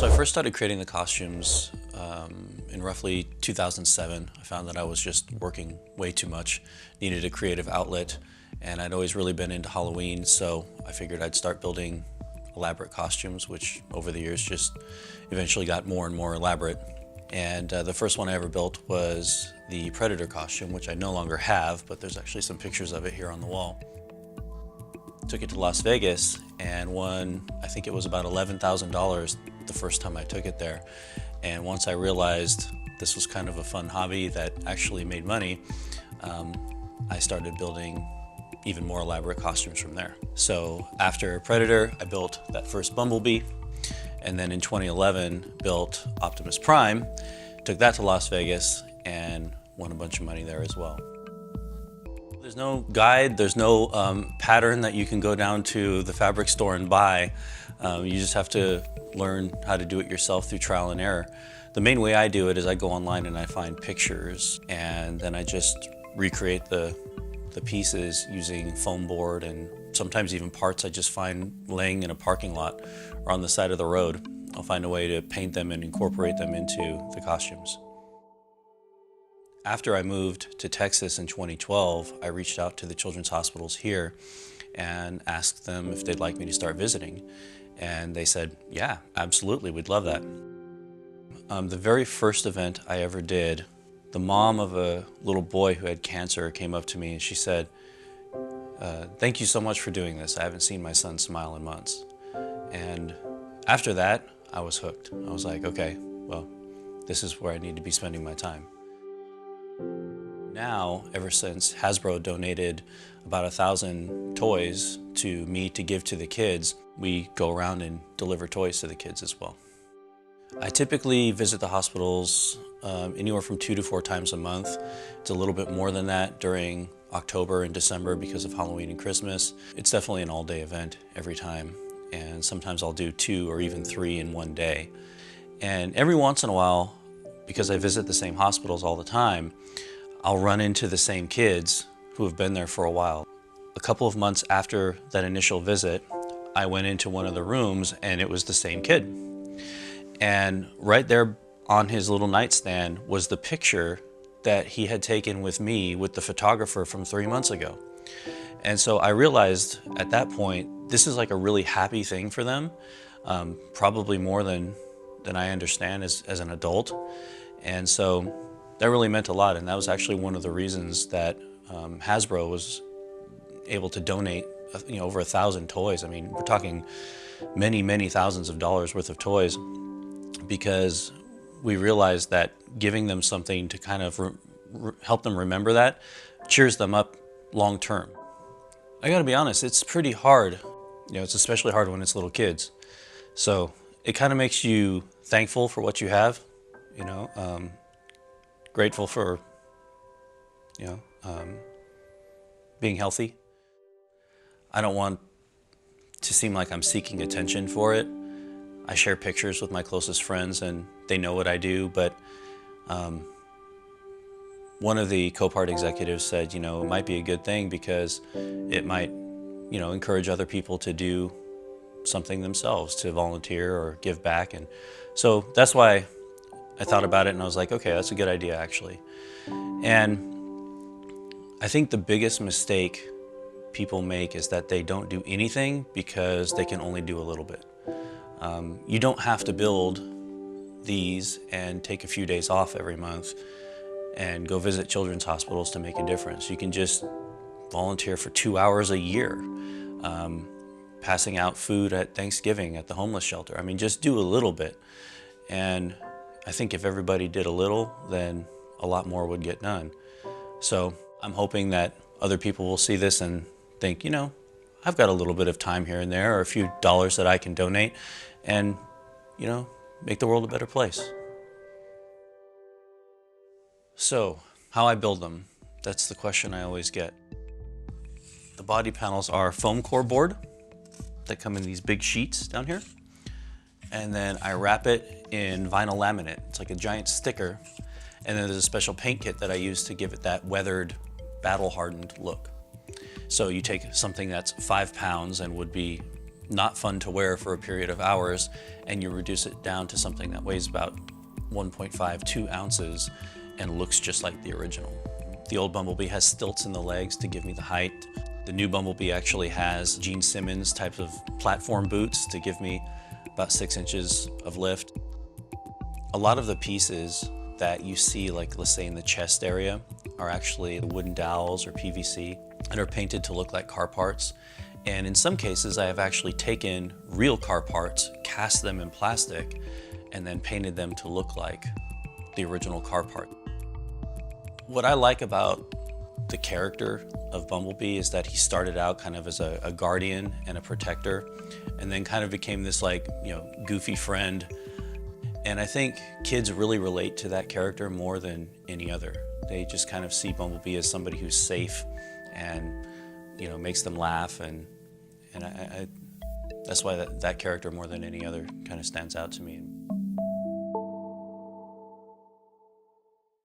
So I first started creating the costumes in roughly 2007. I found that I was just working way too much, needed a creative outlet, and I'd always really been into Halloween, so I figured I'd start building elaborate costumes, which over the years just eventually got more and more elaborate. And the first one I ever built was the Predator costume, which I no longer have, but there's actually some pictures of it here on the wall. Took it to Las Vegas and won, I think it was about $11,000 the first time I took it there. And once I realized this was kind of a fun hobby that actually made money, I started building even more elaborate costumes from there. So after Predator, I built that first Bumblebee, and then in 2011 built Optimus Prime, took that to Las Vegas and won a bunch of money there as well. There's no guide, there's no pattern that you can go down to the fabric store and buy. You just have to learn how to do it yourself through trial and error. The main way I do it is I go online and I find pictures, and then I just recreate the pieces using foam board and sometimes even parts I just find laying in a parking lot or on the side of the road. I'll find a way to paint them and incorporate them into the costumes. After I moved to Texas in 2012, I reached out to the children's hospitals here and asked them if they'd like me to start visiting. And they said, yeah, absolutely, we'd love that. The very first event I ever did, the mom of a little boy who had cancer came up to me and she said, thank you so much for doing this. I haven't seen my son smile in months. And after that, I was hooked. I was like, okay, well, this is where I need to be spending my time. Now, ever since Hasbro donated about 1,000 toys to me to give to the kids, we go around and deliver toys to the kids as well. I typically visit the hospitals anywhere from 2 to 4 times a month. It's a little bit more than that during October and December because of Halloween and Christmas. It's definitely an all-day event every time, and sometimes I'll do 2 or even 3 in one day. And every once in a while, because I visit the same hospitals all the time, I'll run into the same kids who have been there for a while. A couple of months after that initial visit, I went into one of the rooms and it was the same kid. And right there on his little nightstand was the picture that he had taken with me with the photographer from 3 months ago. And so I realized at that point, this is like a really happy thing for them, probably more than I understand as an adult. And so that really meant a lot, and that was actually one of the reasons that Hasbro was able to donate over 1,000 toys. I mean, we're talking many, many thousands of dollars worth of toys, because we realized that giving them something to kind of help them remember that cheers them up long term. I gotta be honest, it's pretty hard. It's especially hard when it's little kids. So it kind of makes you thankful for what you have, grateful for, being healthy. I don't want to seem like I'm seeking attention for it. I share pictures with my closest friends and they know what I do, but one of the Copart executives said, it might be a good thing because it might, encourage other people to do something themselves, to volunteer or give back. And so that's why I thought about it and I was like, okay, that's a good idea actually. And I think the biggest mistake people make is that they don't do anything because they can only do a little bit. You don't have to build these and take a few days off every month and go visit children's hospitals to make a difference. You can just volunteer for 2 hours a year, passing out food at Thanksgiving at the homeless shelter. I mean, just do a little bit. And I think if everybody did a little, then a lot more would get done. So I'm hoping that other people will see this and think, I've got a little bit of time here and there, or a few dollars that I can donate and, make the world a better place. So, how I build them, that's the question I always get. The body panels are foam core board that come in these big sheets down here. And then I wrap it in vinyl laminate. It's like a giant sticker. And then there's a special paint kit that I use to give it that weathered, battle-hardened look. So you take something that's 5 pounds and would be not fun to wear for a period of hours, and you reduce it down to something that weighs about 1.5, 2 ounces and looks just like the original. The old Bumblebee has stilts in the legs to give me the height. The new Bumblebee actually has Gene Simmons types of platform boots to give me about 6 inches of lift. A lot of the pieces that you see, like let's say in the chest area, are actually wooden dowels or PVC and are painted to look like car parts. And in some cases, I have actually taken real car parts, cast them in plastic, and then painted them to look like the original car part. What I like about the character of Bumblebee is that he started out kind of as a guardian and a protector, and then kind of became this goofy friend. And I think kids really relate to that character more than any other. They just kind of see Bumblebee as somebody who's safe and makes them laugh, and that's why that character more than any other kind of stands out to me.